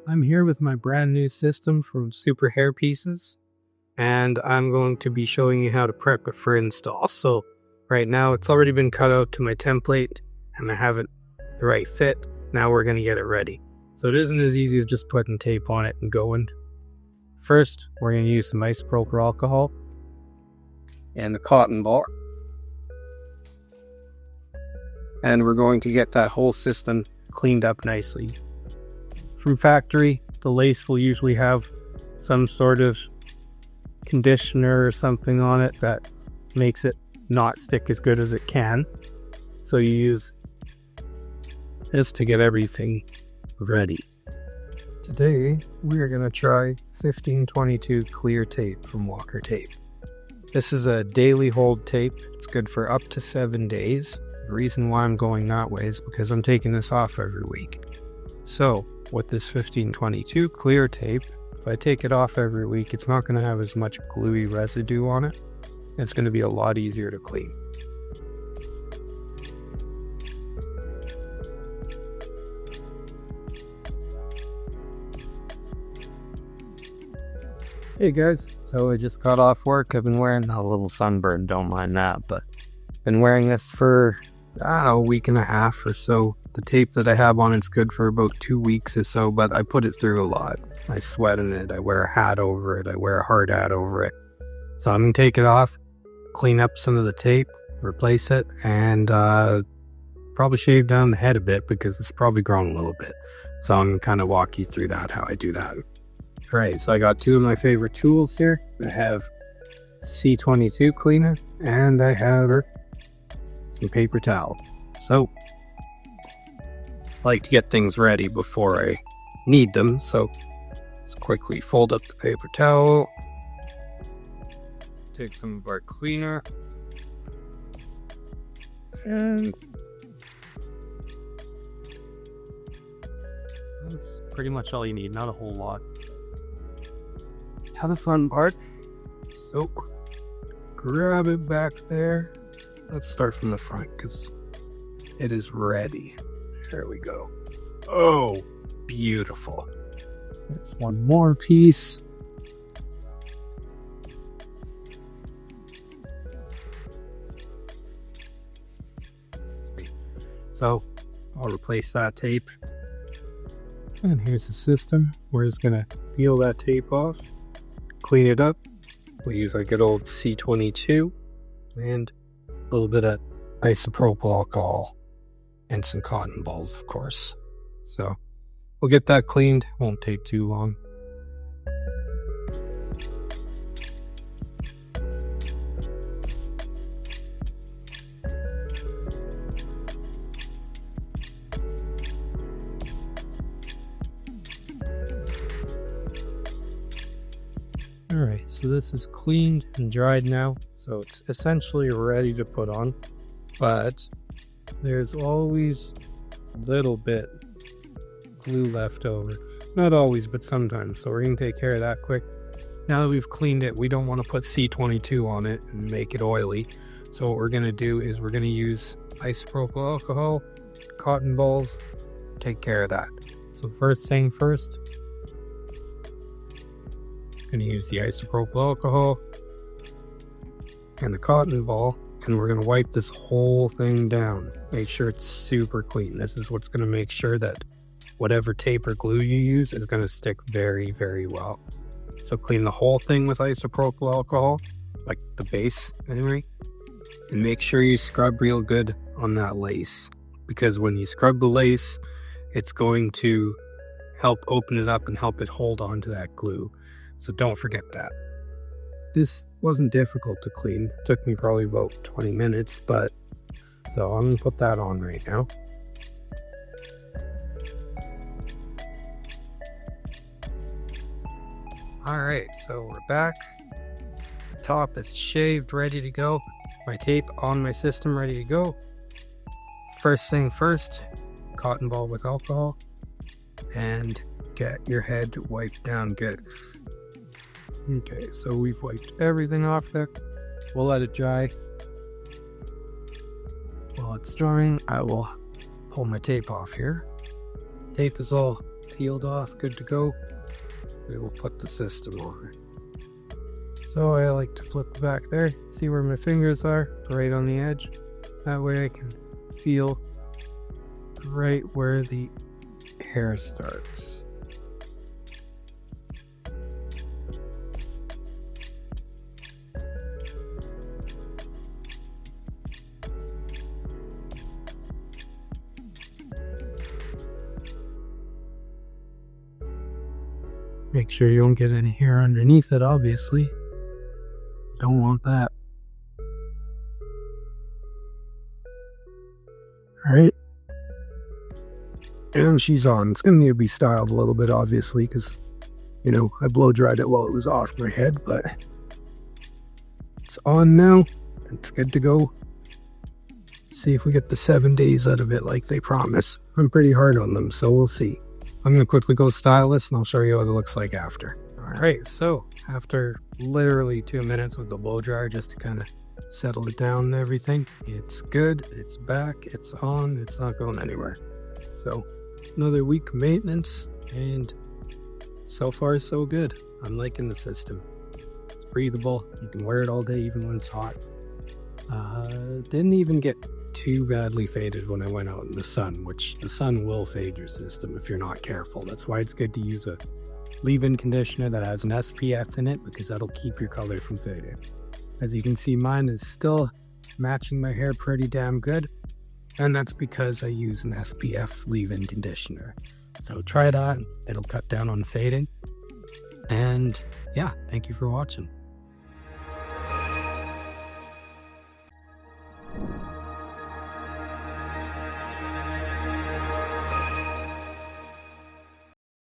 I'm here with my brand new system from Superhairpieces, and I'm going to be showing you how to prep it for install. So right now it's already been cut out to my template and I have it the right fit. Now we're going to get it ready. So it isn't as easy as just putting tape on it and going. First, we're going to use some isopropyl alcohol and the cotton ball. And we're going to get that whole system cleaned up nicely. From factory, the lace will usually have some sort of conditioner or something on it that makes it not stick as good as it can. So you use this to get everything ready. Today, we are going to try 1522 clear tape from Walker Tape. This is a daily hold tape. It's good for up to 7 days. The reason why I'm going that way is because I'm taking this off every week. So, with this 1522 clear tape, if I take it off every week, it's not going to have as much gluey residue on it. It's going to be a lot easier to clean. Hey guys, so I just got off work. I've been wearing a little sunburn, don't mind that, but been wearing this for a week and a half or so. The tape that I have on it's good for about 2 weeks or so, but I put it through a lot. I sweat in it, I wear a hat over it, I wear a hard hat over it. So I'm going to take it off, clean up some of the tape, replace it, and probably shave down the head a bit because it's probably grown a little bit. So I'm going to kind of walk you through that, how I do that. Alright, so I got two of my favorite tools here. I have C22 cleaner, and I have some paper towel. So I like to get things ready before I need them, so let's quickly fold up the paper towel, take some of our cleaner, and that's pretty much all you need, not a whole lot. Now the fun part, so grab it back there. Let's start from the front because it is ready. There we go. Oh, beautiful. There's one more piece. So I'll replace that tape. And here's the system. We're just going to peel that tape off, clean it up. We'll use a good old C22 and a little bit of isopropyl alcohol and some cotton balls, of course. So we'll get that cleaned. Won't take too long. Alright, so this is cleaned and dried now, so it's essentially ready to put on, but there's always a little bit glue left over. Not always, but sometimes, so we're going to take care of that quick. Now that we've cleaned it, we don't want to put C22 on it and make it oily, so what we're going to do is we're going to use isopropyl alcohol, cotton balls, take care of that. So first thing first, going to use the isopropyl alcohol and the cotton ball, and we're going to wipe this whole thing down. Make sure it's super clean. This is what's going to make sure that whatever tape or glue you use is going to stick very, very well. So clean the whole thing with isopropyl alcohol, like the base anyway, and make sure you scrub real good on that lace, because when you scrub the lace, it's going to help open it up and help it hold on to that glue. So don't forget that. This wasn't difficult to clean. It took me probably about 20 minutes, but so I'm going to put that on right now. Alright, so we're back. The top is shaved, ready to go. My tape on my system, ready to go. First thing first, cotton ball with alcohol, and get your head wiped down good. Okay, so we've wiped everything off there. We'll let it dry. While it's drying, I will pull my tape off here. Tape is all peeled off, good to go. We will put the system on. So I like to flip back there, see where my fingers are, right on the edge. That way I can feel right where the hair starts. Make sure you don't get any hair underneath it, obviously. Don't want that. Alright. And she's on. It's going to need to be styled a little bit, obviously, because, you know, I blow dried it while it was off my head, but it's on now. It's good to go. See if we get the 7 days out of it like they promise. I'm pretty hard on them, so we'll see. I'm going to quickly go style this and I'll show you what it looks like after. Alright, so after literally 2 minutes with the blow dryer just to kind of settle it down and everything, it's good, it's back, it's on, it's not going anywhere. So another week of maintenance and so far so good. I'm liking the system. It's breathable, you can wear it all day even when it's hot. Didn't even get too badly faded when I went out in the sun, which the sun will fade your system if you're not careful. That's why it's good to use a leave-in conditioner that has an SPF in it, because that'll keep your color from fading. As you can see, mine is still matching my hair pretty damn good, and that's because I use an SPF leave-in conditioner. So try that, it'll cut down on fading. And yeah, thank you for watching.